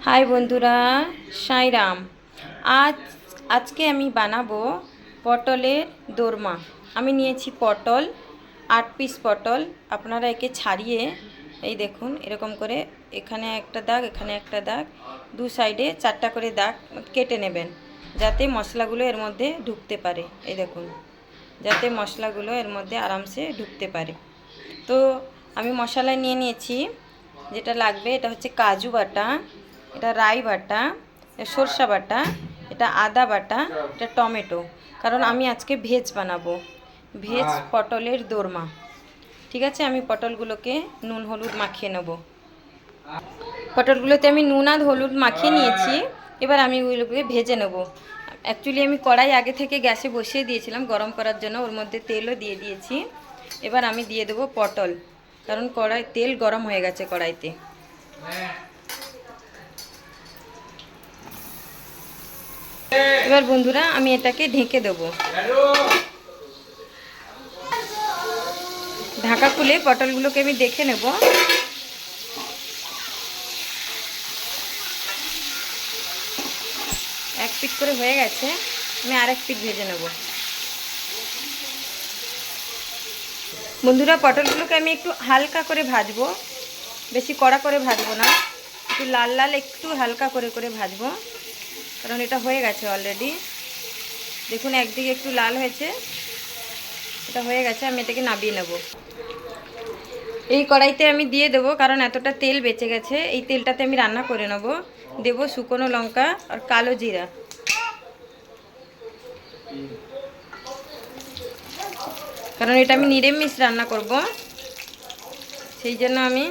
High বন্ধুরা, সাই রাম। আজকে আমি বানাবো পটলের দোরমা। আমি নিয়েছি পটল, 8 পিস পটল। আপনারা একে ছাড়িয়ে এই দেখুন এরকম করে এখানে একটা দাগ, এখানে একটা দাগ, দু সাইডে 4টা করে দাগ কেটে নেবেন, যাতে মশলাগুলো এর মধ্যে ঢুকতে পারে। এই দেখুন, যাতে মশলাগুলো এর মধ্যে আরামসে ঢুকতে পারে। তো আমি মশলা নিয়ে নিয়েছি। যেটা লাগবে এটা হচ্ছে কাজু বাটা, এটা রাই বাটা, এটা সরষা বাটা, এটা আদা বাটা, এটা টমেটো। কারণ আমি আজকে ভেজ বানাবো, ভেজ পটলের দোরমা। ঠিক আছে, আমি পটলগুলোকে নুন হলুদ মাখিয়ে নেব। পটলগুলোতে আমি নুন আর হলুদ মাখিয়ে নিয়েছি। এবার আমি ওইগুলোকে ভেজে নেব। অ্যাকচুয়ালি আমি কড়াই আগে থেকে গ্যাসে বসিয়ে দিয়েছিলাম গরম করার জন্য, ওর মধ্যে তেলও দিয়ে দিয়েছি। এবার আমি দিয়ে দেবো পটল, কারণ তেল গরম হয়ে গেছে কড়াইতে। এবার বন্ধুরা আমি এটাকে ঢেকে দেবো। ঢাকা খুলে পটলগুলোকে আমি দেখে নেব। এক পিঠ করে হয়ে গেছে, আমি আরেক পিঠ ভেজে নেব। বন্ধুরা পটলগুলোকে আমি একটু হালকা করে ভাজবো, বেশি কড়া করে ভাজবো না, একটু লাল লাল একটু হালকা করে করে ভাজবো, কারণ এটা হয়ে গেছে অলরেডি। দেখুন একদিকে একটু লাল হয়েছে, এটা হয়ে গেছে। আমি এটাকে নামিয়ে নেব। এই কড়াইতে আমি দিয়ে দেবো, কারণ এতটা তেল বেঁচে গেছে। এই তেলটাতে আমি রান্না করে নেব। দেবো শুকনো লঙ্কা আর কালো জিরা। কারণ এটা আমি নিরামিষ রান্না করব, সেই জন্য আমি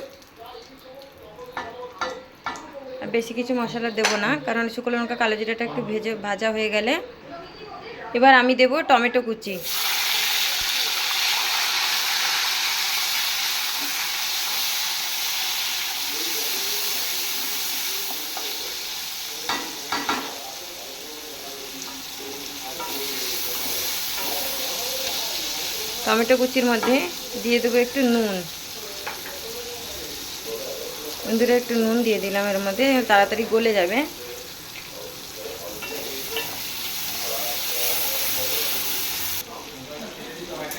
বেশি কিছু মশলা দেব না, কারণ শুকনো লঙ্কা কালো জিরাটা একটু ভাজা হয়ে গেলে এবার আমি দেব টমেটো কুচি। টমেটো কুচির মধ্যে দিয়ে দেবো একটু নুন। বন্ধুরা একটু নুন দিয়ে দিলাম এর মধ্যে, তাড়াতাড়ি গলে যাবে।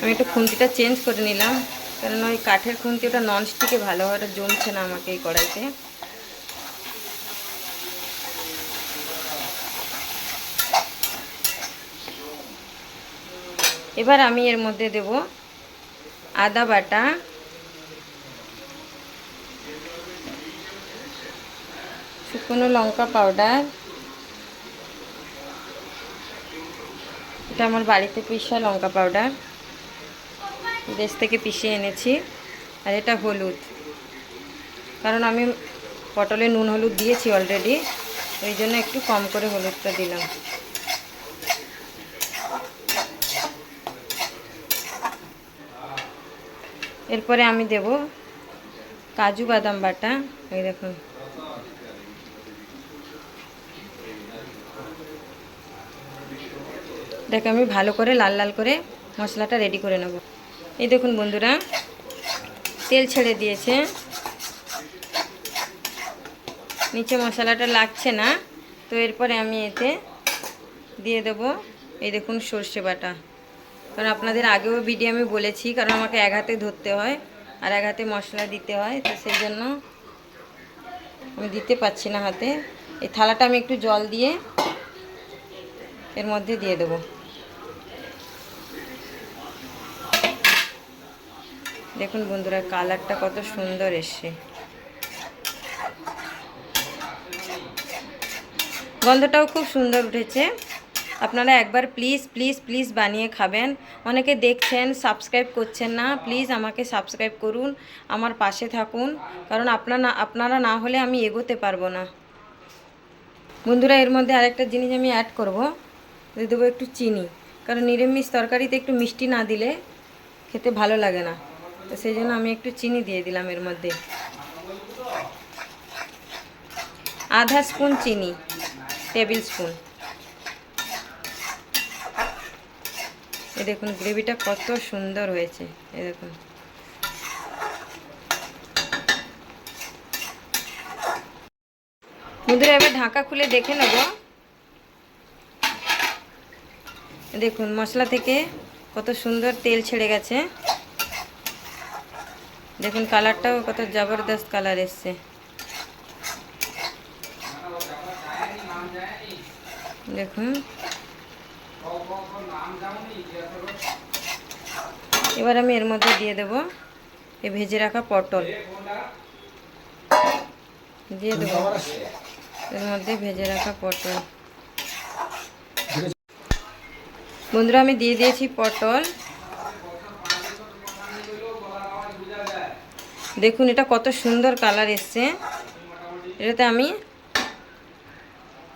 আমি একটু খুন্তিটা চেঞ্জ করে নিলাম, কারণ ওই কাঠের খুন্তি ওটা ননস্টিকে ভালো হয়, ওটা জমছে না আমাকে এই কড়াইতে। এবার আমি এর মধ্যে দেব আদা বাটা, শুকনো লঙ্কা পাউডার, এটা আমার বাড়িতে পিষা লঙ্কা পাউডার, দেশ থেকে পিষিয়ে এনেছি। আর এটা হলুদ, কারণ আমি পটলে নুন হলুদ দিয়েছি অলরেডি, ওই জন্য একটু কম করে হলুদটা দিলাম। এরপরে আমি দেব কাজু বাদাম বাটা। এই দেখুন, দেখে আমি ভালো করে লাল লাল করে মশলাটা রেডি করে নেব। এই দেখুন বন্ধুরা, তেল ছেড়ে দিয়েছে, নিচে মশলাটা লাগছে না। তো এরপরে আমি এতে দিয়ে দেব এই দেখুন সর্ষে বাটা। কারণ আপনাদের আগেও ভিডিও আমি বলেছি, কারণ আমাকে এক হাতে ধরতে হয় আর এক হাতে মশলা দিতে হয়, তো সেই জন্য আমি দিতে পারছি না হাতে। এই থালাটা আমি একটু জল দিয়ে এর মধ্যে দিয়ে দেবো। দেখুন বন্ধুরা, কালারটা কত সুন্দর এসছে, গন্ধটাও খুব সুন্দর উঠেছে। আপনারা একবার প্লিজ প্লিজ প্লিজ বানিয়ে খাবেন। অনেকে দেখছেন, সাবস্ক্রাইব করছেন না, প্লিজ আমাকে সাবস্ক্রাইব করুন, আমার পাশে থাকুন, কারণ আপনারা না হলে আমি এগোতে পারবো না। বন্ধুরা এর মধ্যে আরেকটা জিনিস আমি অ্যাড করব, দিয়ে দেবো একটু চিনি, কারণ নিরামিষ তরকারিতে একটু মিষ্টি না দিলে খেতে ভালো লাগে না, তো সেই জন্য আমি একটু চিনি দিয়ে দিলাম এর মধ্যে, আধা স্পুন চিনি, টেবিল স্পুন। এই দেখুন গ্রেভিটা কত সুন্দর হয়েছে, এই দেখুন। বন্ধুরা এবার ঢাকা খুলে দেখে নেব। দেখুন মশলা থেকে কত সুন্দর তেল ছেড়ে গেছে। দেখুন কালারটাও কত জবরদস্ত কালার এসছে। দেখুন এবার আমি এর মধ্যে দিয়ে দেব এই ভেজে রাখা পটল, দিয়ে দেবো এর মধ্যে ভেজে রাখা পটল। বন্ধুরা আমি দিয়ে দিয়েছি পটল। দেখুন এটা কত সুন্দর কালার এসছে। এটাতে আমি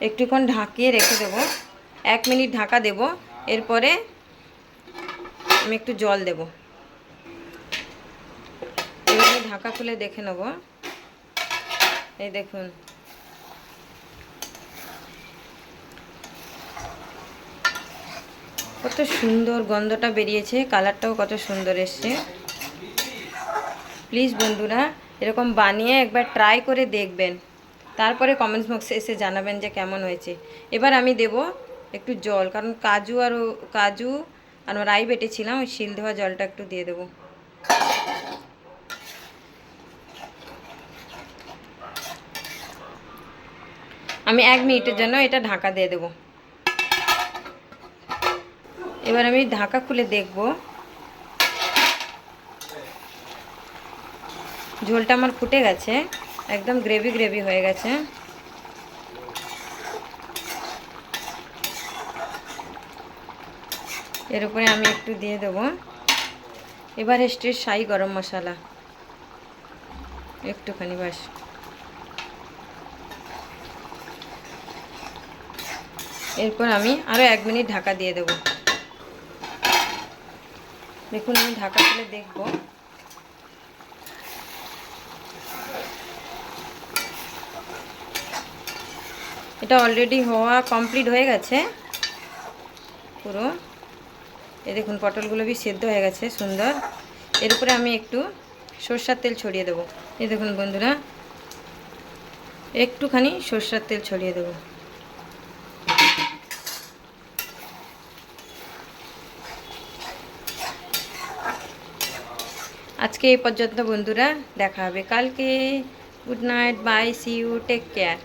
একটুক্ষণ ঢাকিয়ে রেখে দেব, 1 মিনিট ঢাকা দেব। এরপরে আমি একটু জল দেব। এবার আমি ঢাকা খুলে দেখে নেব। এই দেখুন কত সুন্দর গন্ধটা বেরিয়েছে, কালারটাও কত সুন্দর এসছে। প্লিজ বন্ধুরা এরকম বানিয়ে একবার ট্রাই করে দেখবেন, তারপরে কমেন্টস বক্সে এসে জানাবেন যে কেমন হয়েছে। এবার আমি দেব একটু জল, কারণ কাজু আর রাই বেটেছিলাম, ওই শিল ধোয়া জলটা একটু দিয়ে দেবো। আমি 1 মিনিটের জন্য এটা ঢাকা দিয়ে দেব। এবার আমি ঢাকা খুলে দেখব। ঝোলটা আমার ফুটে গেছে, একদম গ্রেভি গ্রেভি হয়ে গেছে। এর উপরে আমি একটু দিয়ে দেব এভারেস্টের শাহি গরম মশলা, একটুখানি বাস। এরপর আমি আরও 1 মিনিট ঢাকা দিয়ে দেব। দেখুন আমি ঢাকা খুলে দেখব। এটা অলরেডি হওয়া কমপ্লিট হয়ে গেছে পুরো। এই দেখুন পটলগুলো भी সেদ্ধ হয়ে গেছে সুন্দর। এর উপরে আমি একটু সরষের তেল ছড়িয়ে দেব। এই দেখুন বন্ধুরা একটুখানি সরষের তেল ছড়িয়ে দেব। আজকে এই পর্যন্ত বন্ধুরা, দেখা হবে কালকে। Good night, bye, see you, take care.